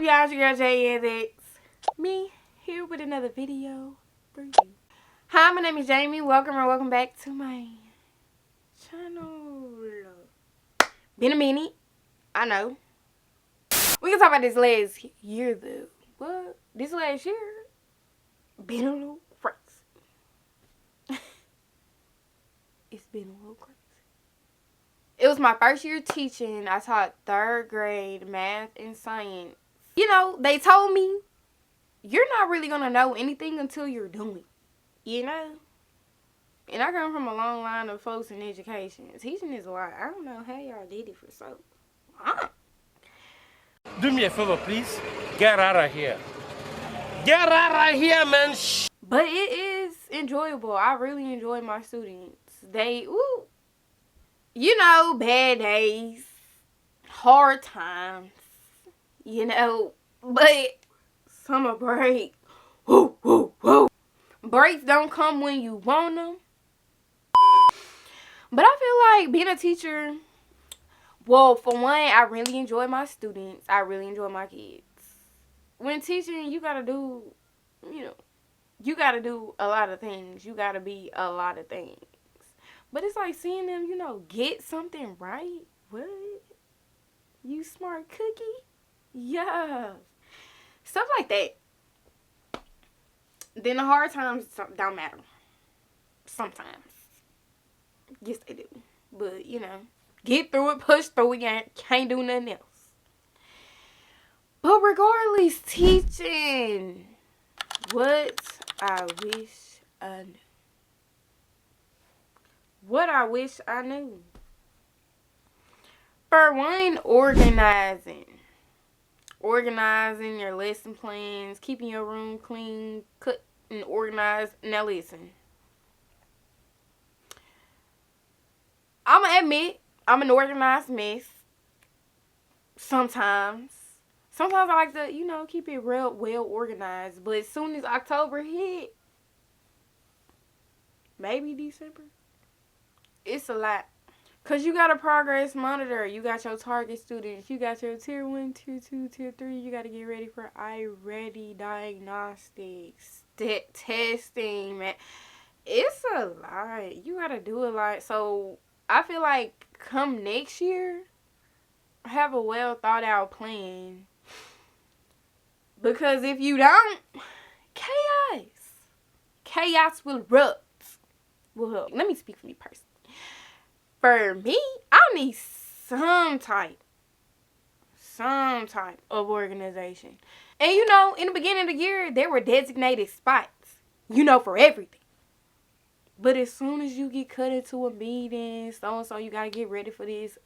y'all? It's your girl JNX. Me here with another video for you. Hi, my name is Jamie. Welcome back to my channel. Been a minute. I know. We can talk about this last year though. What? This last year been a little crazy. It's been a little crazy. It was my first year teaching. I taught 3rd grade math and science. You know, they told me, you're not really going to know anything until you're doing. You know? And I come from a long line of folks in education. Teaching is a lot. I don't know how y'all did it for so long. Do me a favor, please. Get out of here. Get out of here, man. But it is enjoyable. I really enjoy my students. You know, bad days, hard times, you know, but summer break, woo. Breaks don't come when you want them. But I feel like being a teacher, well, for one, I really enjoy my students. I really enjoy my kids. When teaching, you gotta do, you gotta do a lot of things. You gotta be a lot of things. But it's like seeing them, get something right. What? You smart cookie? Yeah. Stuff like that. Then the hard times don't matter. Sometimes. Yes, they do. But, get through it, push through it, you can't do nothing else. But regardless, teaching. What I wish I knew. What I wish I knew. For one, organizing. Organizing your lesson plans, keeping your room clean, cut and organized. Now listen. I'm going to admit, I'm an organized mess. Sometimes. Sometimes I like to, keep it real well organized. But as soon as October hit, maybe December, it's a lot. Because you got a progress monitor. You got your target students. You got your tier 1, tier 2, tier 3. You got to get ready for iReady diagnostics. Testing, man. It's a lot. You got to do a lot. So, I feel like come next year, have a well thought out plan. Because if you don't, chaos will erupt. Well, let me speak for me personally. For me, I need some type of organization. And in the beginning of the year, there were designated spots, for everything. But as soon as you get cut into a meeting, so you gotta get ready for this,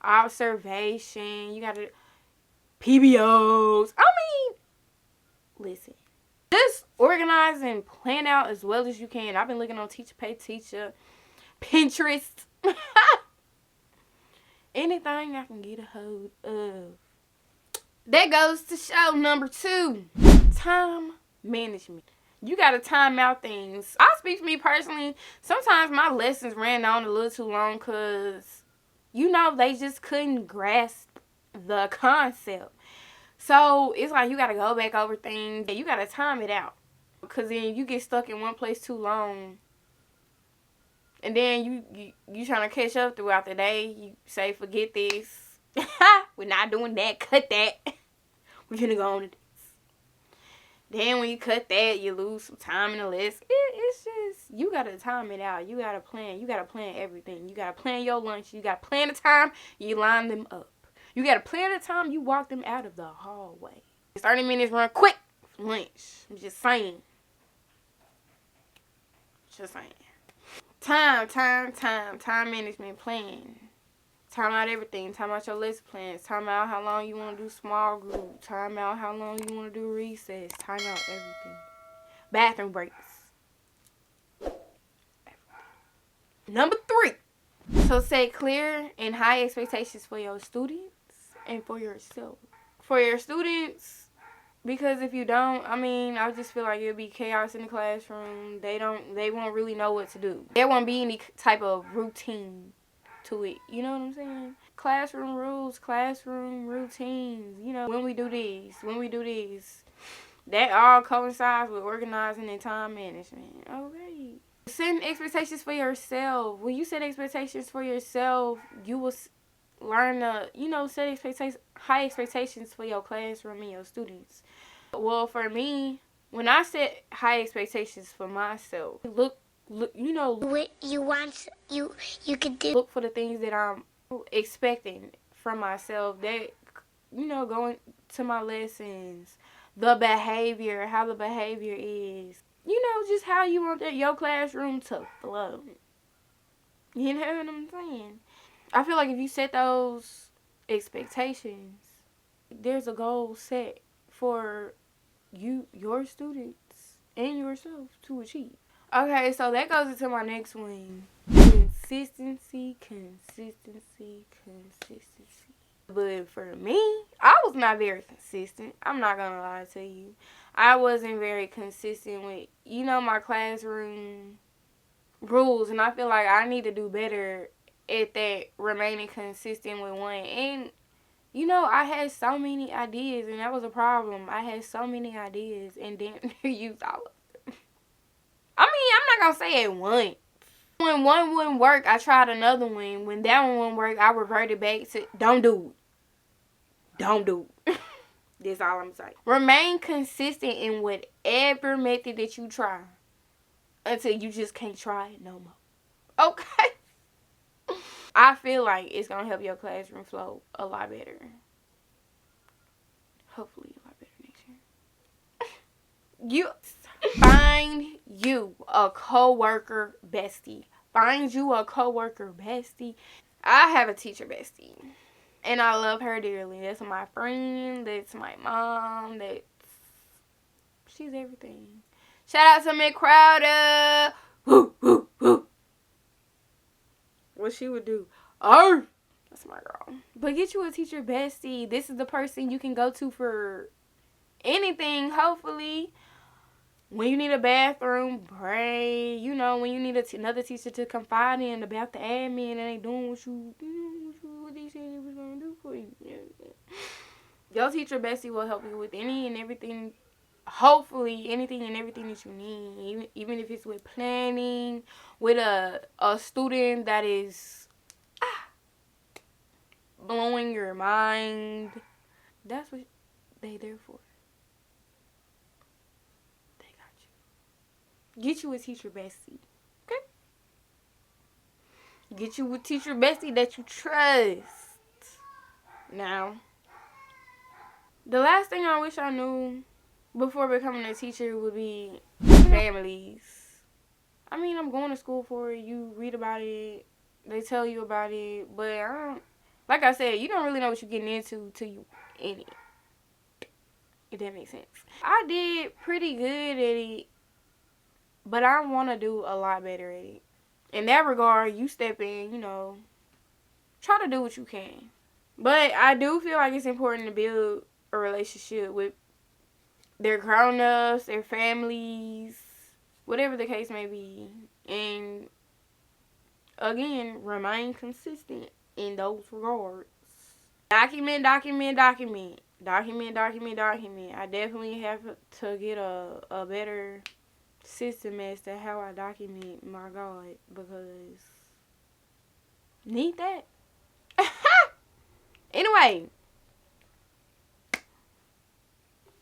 observation, you gotta, PBOs. Listen. Just organize and plan out as well as you can. I've been looking on Teacher Pay Teacher, Pinterest. Anything I can get a hold of. That goes to show number 2. Time management. You got to time out things. I'll speak for me personally. Sometimes my lessons ran on a little too long because, they just couldn't grasp the concept. So, it's like you got to go back over things. And you got to time it out. Because then you get stuck in one place too long. And then you trying to catch up throughout the day. You say, forget this. We're not doing that. Cut that. We're going to go on to this. Then when you cut that, you lose some time in the list. It's just, you got to time it out. You got to plan. You got to plan everything. You got to plan your lunch. You got to plan the time you line them up. You got to plan the time you walk them out of the hallway. 30 minutes run quick for lunch. I'm just saying. Time management plan. Time out everything. Time out your lesson plans. Time out how long you want to do small group. Time out how long you want to do recess. Time out everything. Bathroom breaks. Number 3. So set clear and high expectations for your students and for yourself. For your students, because if you don't, I just feel like it'll be chaos in the classroom. They won't really know what to do. There won't be any type of routine. to it. You know what I'm saying? Classroom rules, classroom routines. You know, when we do this. That all coincides with organizing and time management. Okay. Setting expectations for yourself. When you set expectations for yourself, you will learn to, set high expectations for your classroom and your students. Well, for me, when I set high expectations for myself, look, what you want, you could do. Look for the things that I'm expecting from myself. That, going to my lessons, the behavior, how the behavior is. Just how you want your classroom to flow. You know what I'm saying? I feel like if you set those expectations, there's a goal set for your students, and yourself to achieve. Okay, so that goes into my next one. Consistency. But for me, I was not very consistent. I'm not going to lie to you. I wasn't very consistent with, my classroom rules. And I feel like I need to do better at that, remaining consistent with one. And, I had so many ideas, and that was a problem. I had so many ideas and didn't use all of them. I mean, I'm not going to say it once. When one wouldn't work, I tried another one. When that one wouldn't work, I reverted back to, don't do it. That's all I'm saying. Remain consistent in whatever method that you try until you just can't try it no more. Okay? I feel like it's going to help your classroom flow a lot better. Hopefully a lot better next year. Find you a coworker bestie. Find you a coworker bestie. I have a teacher bestie. And I love her dearly. That's my friend. That's my mom. She's everything. Shout out to Miss Crowder. Woo, woo, woo. What she would do. Oh, that's my girl. But get you a teacher bestie. This is the person you can go to for anything, hopefully. When you need a bathroom break, when you need another teacher to confide in about the admin and they doing what they said they was going to do for you. Your teacher bestie will help you with any and everything, hopefully anything and everything that you need, even if it's with planning, with a student that is blowing your mind. That's what they there for. Get you a teacher bestie. Okay? Get you a teacher bestie that you trust. Now, the last thing I wish I knew before becoming a teacher would be families. I mean, I'm going to school for it. You read about it. They tell you about it. But like I said, you don't really know what you're getting into till you in it. If that makes sense. I did pretty good at it. But I want to do a lot better at it. In that regard, you step in, try to do what you can. But I do feel like it's important to build a relationship with their grown-ups, their families, whatever the case may be. And, again, remain consistent in those regards. Document. I definitely have to get a better system as to how I document my God, because need that. Anyway,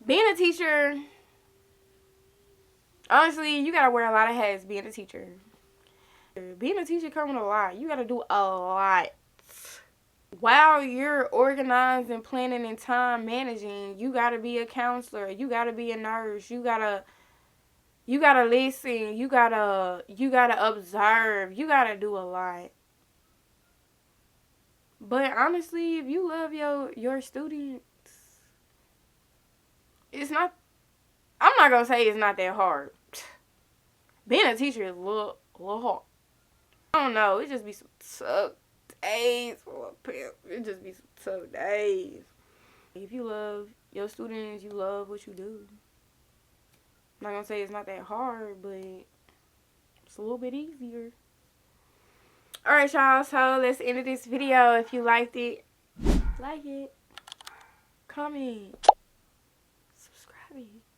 being a teacher, honestly, you gotta wear a lot of hats being a teacher. Being a teacher comes with a lot. You gotta do a lot. While you're organizing, planning, and time managing, you gotta be a counselor. You gotta be a nurse. You gotta listen. You gotta observe. You gotta do a lot. But honestly, if you love your students, I'm not gonna say it's not that hard. Being a teacher is a little hard. I don't know. It just be some tough days for a parent. It just be some tough days. If you love your students, you love what you do. I'm not gonna say it's not that hard, but it's a little bit easier. Alright, y'all. So let's end this video. If you liked it, like it, comment, subscribe it.